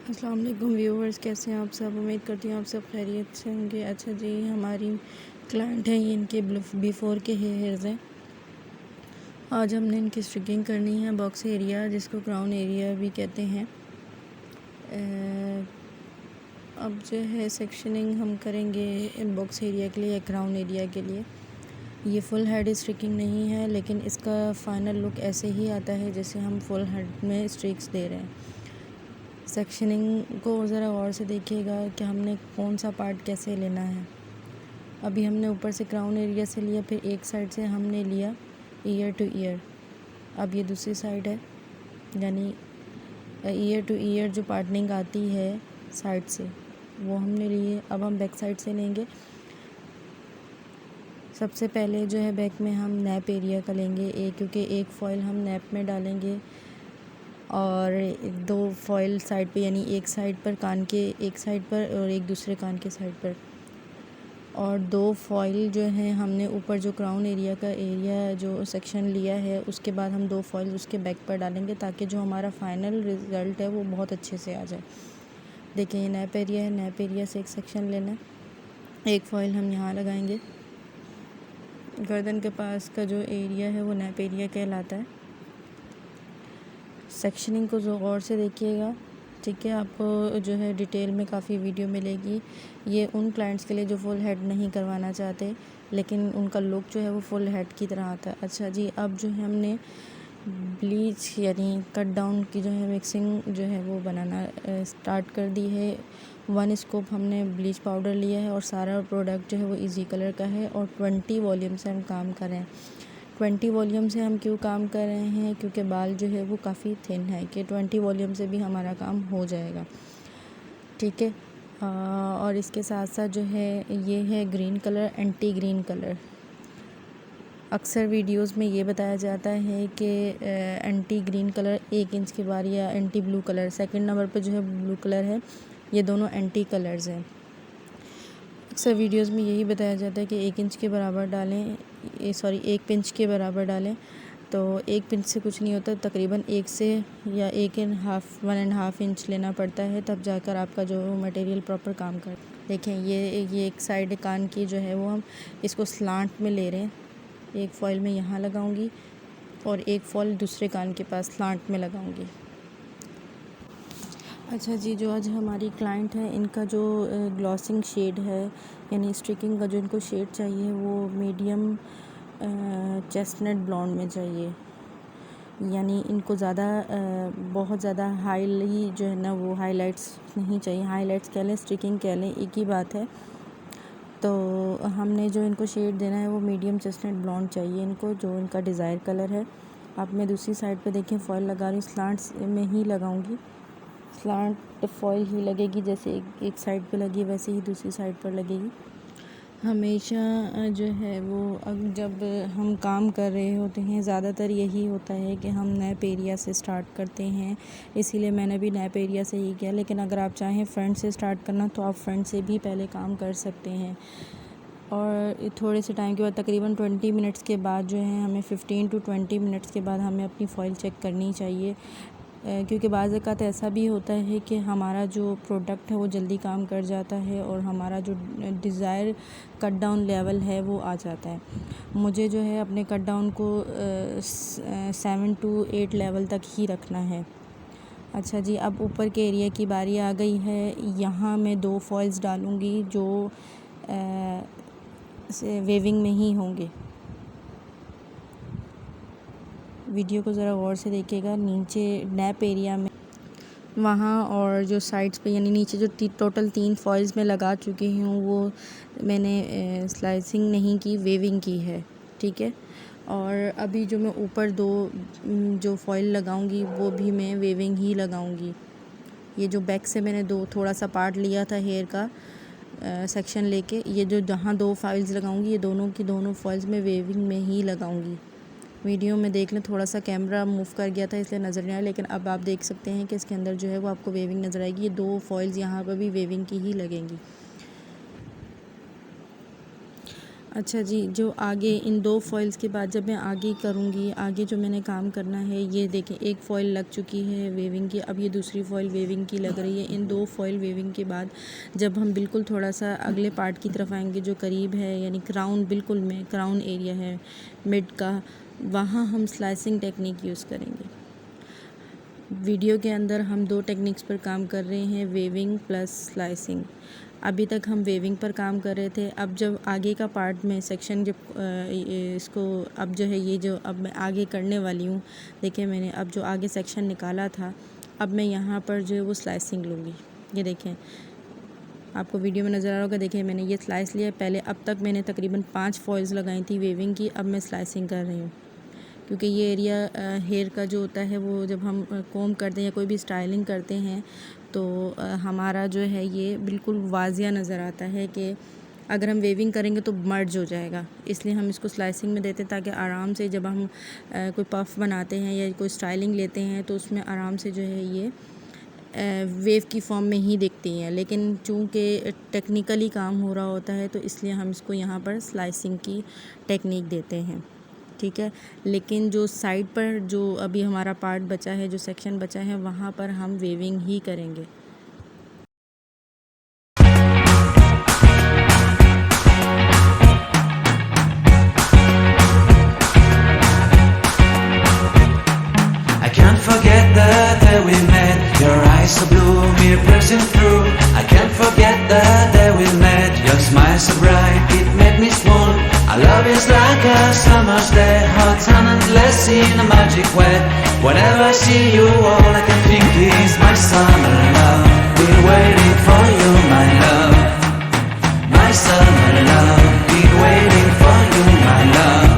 अस्सलाम वालेकुम व्यूवर्स, कैसे हैं आप सब। उम्मीद करती हूँ आप सब खैरियत से होंगे। अच्छा जी, हमारी क्लाइंट है, ये इनके बिफोर के हेयर्स हैं। आज हमने इनकी स्ट्रिकिंग करनी है, बॉक्स एरिया जिसको क्राउन एरिया भी कहते हैं। अब जो है सेक्शनिंग हम करेंगे बॉक्स एरिया के लिए या क्राउन एरिया के लिए। ये फुल हेड स्ट्रिकिंग नहीं है, लेकिन इसका फ़ाइनल लुक ऐसे ही आता है जैसे हम फुल हेड में स्ट्रिक्स दे रहे हैं। सेक्शनिंग को ज़रा गौर से देखिएगा कि हमने कौन सा पार्ट कैसे लेना है। अभी हमने ऊपर से क्राउन एरिया से लिया, फिर एक साइड से हमने लिया ईयर टू ईयर। अब ये दूसरी साइड है, यानी ईयर टू ईयर जो पार्टनिंग आती है साइड से वो हमने लिए। अब हम बैक साइड से लेंगे। सबसे पहले जो है बैक में हम नैप एरिया का लेंगे क्योंकि एक फॉइल हम नैप में डालेंगे और दो फॉइल साइड पे, यानी एक साइड पर कान के एक साइड पर और एक दूसरे कान के साइड पर, और दो फॉइल जो है हमने ऊपर जो क्राउन एरिया का एरिया जो सेक्शन लिया है उसके बाद हम दो फॉइल उसके बैक पर डालेंगे ताकि जो हमारा फाइनल रिज़ल्ट है वो बहुत अच्छे से आ जाए। देखिए ये नैप एरिया है, नैप एरिया से एक सेक्शन लेना है, एक फॉइल हम यहाँ लगाएंगे। गर्दन के पास का जो एरिया है वो नैप एरिया कहलाता है। सेक्शनिंग को जो गौर से देखिएगा, ठीक है। आपको जो है डिटेल में काफ़ी वीडियो मिलेगी। ये उन क्लाइंट्स के लिए जो फुल हेड नहीं करवाना चाहते, लेकिन उनका लुक जो है वो फुल हेड की तरह आता है। अच्छा जी, अब जो है हमने ब्लीच यानी कट डाउन की जो है मिक्सिंग जो है वो बनाना स्टार्ट कर दी है। 1 स्कूप हमने ब्लीच पाउडर लिया है और सारा प्रोडक्ट जो है वो इजी कलर का है और 20 वॉल्यूम से हम काम कर रहे हैं। 20 वॉल्यूम से हम क्यों काम कर रहे हैं, क्योंकि बाल जो है वो काफ़ी थिन है कि 20 वॉल्यूम से भी हमारा काम हो जाएगा, ठीक है। और इसके साथ साथ जो है ये है green colour, anti green colour. अक्सर वीडियोस में ये बताया जाता है कि एंटी ग्रीन कलर 1 इंच के बार, या anti blue colour second number पर जो है ब्लू कलर है, ये दोनों एंटी कलर्स हैं। अक्सर वीडियोस में यही बताया जाता है कि 1 इंच के बराबर डालें, 1 पिंच के बराबर डालें। तो 1 पिंच से कुछ नहीं होता, तकरीबन 1 से या 1.5 इंच लेना पड़ता है, तब जाकर आपका जो मटेरियल प्रॉपर काम कर। देखें ये एक साइड कान की जो है वो हम इसको स्लांट में ले रहे हैं। एक फॉइल में यहाँ लगाऊंगी और एक फॉइल दूसरे कान के पास स्लांट में लगाऊंगी। अच्छा जी, जो आज हमारी क्लाइंट है इनका जो ग्लॉसिंग शेड है, यानी स्ट्रिकिंग का जो इनको शेड चाहिए वो मीडियम चेस्टनट ब्लॉन्ड में चाहिए। यानी इनको ज़्यादा बहुत ज़्यादा हाईली जो है ना वो हाइलाइट्स नहीं चाहिए। हाइलाइट्स कह लें, स्ट्रिकिंग कह लें, एक ही बात है। तो हमने जो इनको शेड देना है वो मीडियम चेस्टनट ब्लॉन्ड चाहिए इनको, जो इनका डिज़ायर कलर है। अब मैं दूसरी साइड पे देखें फॉइल लगा रही हूँ, स्लांट्स में ही लगाऊंगी। स्लांट फॉइल ही लगेगी, जैसे एक साइड पे लगी वैसे ही दूसरी साइड पर लगेगी। हमेशा जो है वो जब हम काम कर रहे होते हैं ज़्यादातर यही होता है कि हम नैप एरिया से स्टार्ट करते हैं, इसीलिए मैंने भी नैप एरिया से ही किया। लेकिन अगर आप चाहें फ्रंट से स्टार्ट करना तो आप फ्रंट से भी पहले काम कर सकते हैं। और थोड़े से टाइम के बाद, तकरीबन 20 मिनट्स के बाद जो है हमें 15 टू 20 मिनट्स के बाद हमें अपनी फ़ॉइल चेक करनी चाहिए, क्योंकि बाज़ औक़ात ऐसा भी होता है कि हमारा जो प्रोडक्ट है वो जल्दी काम कर जाता है और हमारा जो डिज़ायर कट डाउन लेवल है वो आ जाता है। मुझे जो है अपने कट डाउन को 7 टू 8 लेवल तक ही रखना है। अच्छा जी, अब ऊपर के एरिया की बारी आ गई है। यहाँ मैं 2 फॉइल्स डालूँगी जो वेविंग में ही होंगे। वीडियो को ज़रा गौर से देखिएगा। नीचे नैप एरिया में वहाँ और जो साइड्स पे, यानी नीचे जो टोटल 3 फॉइल्स में लगा चुकी हूँ वो मैंने स्लाइसिंग नहीं की, वेविंग की है, ठीक है। और अभी जो मैं ऊपर 2 जो फॉइल लगाऊंगी वो भी मैं वेविंग ही लगाऊंगी। ये जो बैक से मैंने थोड़ा सा पार्ट लिया था हेयर का सेक्शन लेके, ये जो जहाँ 2 फॉइल्स लगाऊंगी ये दोनों की दोनों फॉइल्स में वेविंग में ही लगाऊंगी। वीडियो में देख लें, थोड़ा सा कैमरा मूव कर गया था इसलिए नज़र नहीं आया, लेकिन अब आप देख सकते हैं कि इसके अंदर जो है वो आपको वेविंग नज़र आएगी। ये 2 फॉइल्स यहाँ पर भी वेविंग की ही लगेंगी। अच्छा जी, जो आगे इन 2 फॉइल्स के बाद जब मैं आगे करूँगी, आगे जो मैंने काम करना है, ये देखें एक फ़ॉइल लग चुकी है वेविंग की, अब ये दूसरी फ़ॉइल वेविंग की लग रही है। इन 2 फ़ॉइल वेविंग के बाद जब हम बिल्कुल थोड़ा-सा अगले पार्ट की तरफ आएँगे जो करीब है, यानी क्राउन बिल्कुल में क्राउन एरिया है मिड का, वहाँ हम स्लाइसिंग टेक्निक यूज़ करेंगे। वीडियो के अंदर हम 2 टेक्निक्स पर काम कर रहे हैं, वेविंग प्लस स्लाइसिंग। अभी तक हम वेविंग पर काम कर रहे थे। अब जब आगे का पार्ट में सेक्शन जब इसको अब जो है ये जो अब मैं आगे करने वाली हूँ, देखिए मैंने अब जो आगे सेक्शन निकाला था, अब मैं यहाँ पर जो है वो स्लाइसिंग लूँगी। ये देखें, आपको वीडियो में नज़र आ रहा होगा, देखिए मैंने ये स्लाइस लिया। पहले अब तक मैंने तकरीबन 5 फॉइल्स लगाई थी वेविंग की, अब मैं स्लाइसिंग कर रही हूँ। क्योंकि ये एरिया हेयर का जो होता है वो जब हम कोम करते हैं या कोई भी स्टाइलिंग करते हैं तो हमारा जो है ये बिल्कुल वाजिया नज़र आता है कि अगर हम वेविंग करेंगे तो मर्ज हो जाएगा। इसलिए हम इसको स्लाइसिंग में देते हैं ताकि आराम से जब हम कोई पफ़ बनाते हैं या कोई स्टाइलिंग लेते हैं तो उसमें आराम से जो है ये वेव की फॉर्म में ही दिखती हैं। लेकिन चूँकि टेक्निकली काम हो रहा होता है तो इसलिए हम इसको यहाँ पर स्लाइसिंग की टेक्निक देते हैं, ठीक है। लेकिन जो साइड पर जो अभी हमारा पार्ट बचा है, जो सेक्शन बचा है, वहाँ पर हम वेविंग ही करेंगे। I can't forget the day we met. Your eyes so blue, me piercing through. I can't forget the day we met. Your smile so bright, it made me swoon. Our love is like a summer's day, hot and endless in a magic way. Whenever I see you, all I can think is my summer love. Been waiting for you, my love. My summer love. Been waiting for you, my love.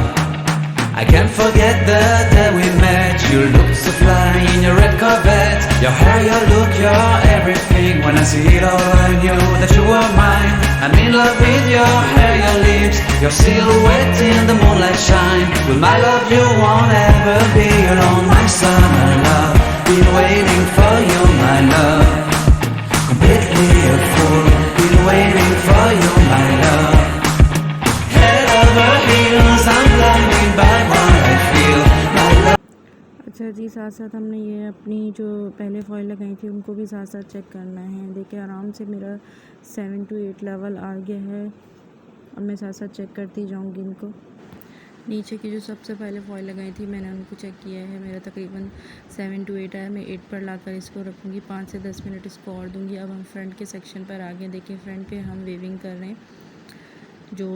I can't forget the day we met. You looked so fly in your red Corvette. Your hair, your look, your everything. When I see it all, I knew that you were mine. I'm in love with your hair, your lips, your silhouette in the moonlight shine. With my love, you won't ever be alone. My summer love, been waiting for you, my love. Completely a fool, been waiting for you, my love. Head over heels, I'm blinded by what I feel, my love. अच्छा जी, साथ साथ हमने ये अपनी जो पहले foil लगाई थी उनको भी साथ साथ चेक करना है। देखिए आराम से मेरा 7 to 8 लेवल आ गया है। अब मैं साथ साथ चेक करती जाऊंगी इनको। नीचे की जो सबसे पहले फॉइल लगाई थी मैंने उनको चेक किया है, मेरा तकरीबन 7 to 8 आया। मैं 8 पर लाकर इसको रखूँगी, 5 से 10 मिनट इसको और दूँगी। अब हम फ्रंट के सेक्शन पर आ गए। देखिए फ्रंट पे हम वेविंग कर रहे हैं, जो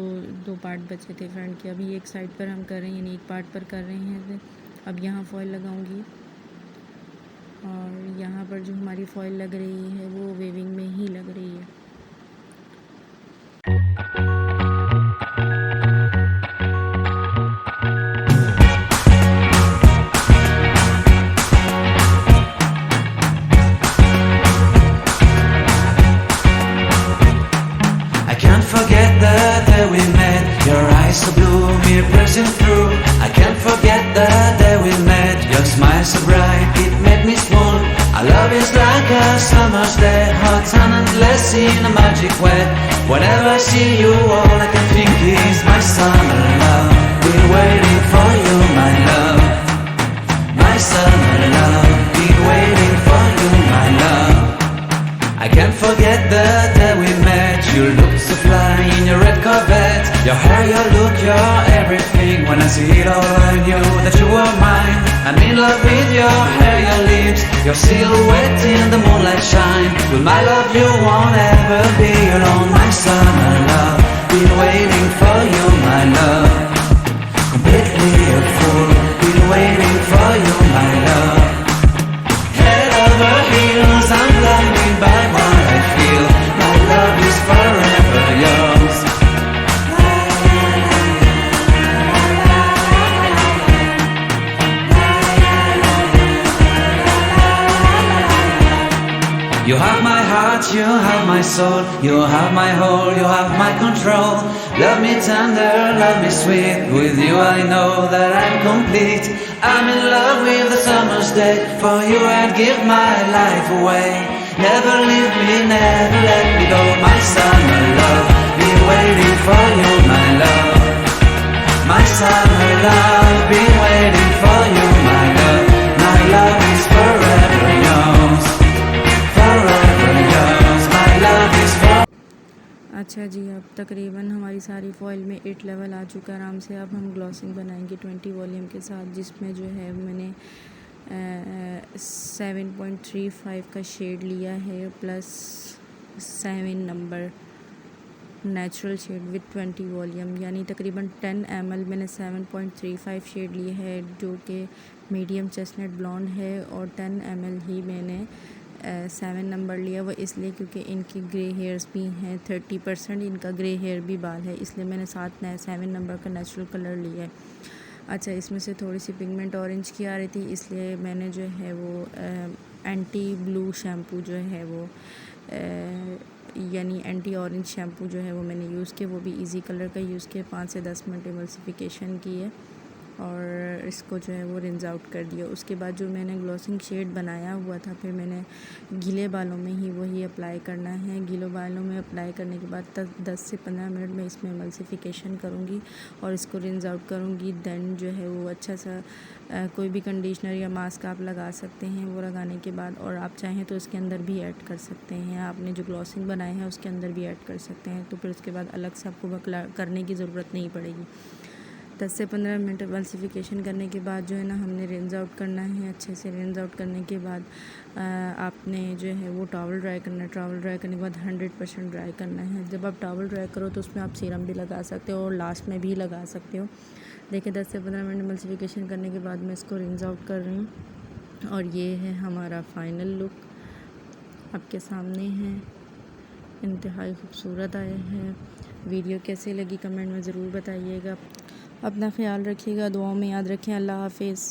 2 पार्ट बचे थे फ्रंट के, अभी एक साइड पर हम कर रहे हैं, यानी एक पार्ट पर कर रहे हैं। अब यहाँ फॉइल लगाऊंगी और यहाँ पर जो हमारी फॉइल लग रही है वो वेविंग में ही लग रही है। I can't forget the day we met. Your eyes so blue, me piercing through. I can't forget the day we met. Your smile so bright, it made me swoon. Our love is like a summer's day, hot and endless in a magic way. Whenever I see you, all I can think is my summer love. Been waiting for you, my love. My summer love. Been waiting for you, my love. I can't forget the day we met. You looked so fly in your red Corvette. Your hair, your look, your everything. When I see it all, I knew that you were mine. I'm in love with your hair, your lips, your silhouette in the moonlight shine. With my love, you won't ever be alone. My summer love, been waiting for you, my love. Completely a fool, been waiting for you, my love. Head over heels, I'm blinded by what I feel. My love is forever yours. You have my heart, you have my soul, you have my whole, you have my control. Love me tender, love me sweet. With you I know that I'm complete. I'm in love with the summer's day. For you I'd give my life away. Never leave me, never let me go. My summer love, been waiting for you, my love. my summer love, been waiting for you, my love. My love is forever yours, forever yours. My love is forever. अच्छा जी, अब तकरीबन हमारी सारी foil में 8 level आ चुका है आराम से। अब हम ग्लॉसिंग बनाएंगे 20 वॉल्यूम के साथ, जिसमें जो है मैंने 7.35 का शेड लिया है plus 7 number natural shade with 20 volume, यानी तकरीबन 10 ml मैंने 7.35 शेड लिया है जो कि मीडियम चेस्टनट ब्लॉन्ड है, और 10 ml ही मैंने 7 नंबर लिया। वो इसलिए क्योंकि इनकी ग्रे हेयर्स भी हैं, 30% इनका ग्रे हेयर भी बाल है, इसलिए मैंने 7 नंबर का नेचुरल कलर लिया है। अच्छा, इसमें से थोड़ी सी पिगमेंट ऑरेंज की आ रही थी, इसलिए मैंने जो है वो एंटी ब्लू शैम्पू जो है वो यानी एंटी ऑरेंज शैम्पू जो है वो मैंने यूज़ किया, वो भी इजी कलर का यूज़ किया। 5 से 10 मिनट एमल्सिफिकेशन की है और इसको जो है वो रिंस आउट कर दिया। उसके बाद जो मैंने ग्लॉसिंग शेड बनाया हुआ था, फिर मैंने गीले बालों में ही वही अप्लाई करना है। गीले बालों में अप्लाई करने के बाद 10 से 15 मिनट में इसमें एमल्सिफिकेशन करूँगी और इसको रिंस आउट करूँगी। देन जो है वो अच्छा सा कोई भी कंडीशनर या मास्क आप लगा सकते हैं। वो लगाने के बाद और आप चाहें तो इसके अंदर भी ऐड कर सकते हैं, आपने जो ग्लॉसिंग बनाए हैं उसके अंदर भी ऐड कर सकते हैं, तो फिर उसके बाद अलग से आपको करने की ज़रूरत नहीं पड़ेगी। 10 से 15 मिनट एमल्सिफिकेशन करने के बाद जो है ना हमने रिंस आउट करना है। अच्छे से रिंस आउट करने के बाद आपने जो है वो टॉवल ड्राई करना है। टॉवल ड्राई करने के बाद 100% ड्राई करना है। जब आप टॉवल ड्राई करो तो उसमें आप सीरम भी लगा सकते हो और लास्ट में भी लगा सकते हो। देखिए 10 से 15 मिनट एमल्सिफिकेशन करने के बाद मैं इसको रिंस आउट कर रही हूँ और ये है हमारा फाइनल लुक आपके सामने है। इंतहाई खूबसूरत आया है। वीडियो कैसी लगी कमेंट में ज़रूर बताइएगा। अपना ख्याल रखिएगा, दुआओं में याद रखें। अल्लाह हाफिज़।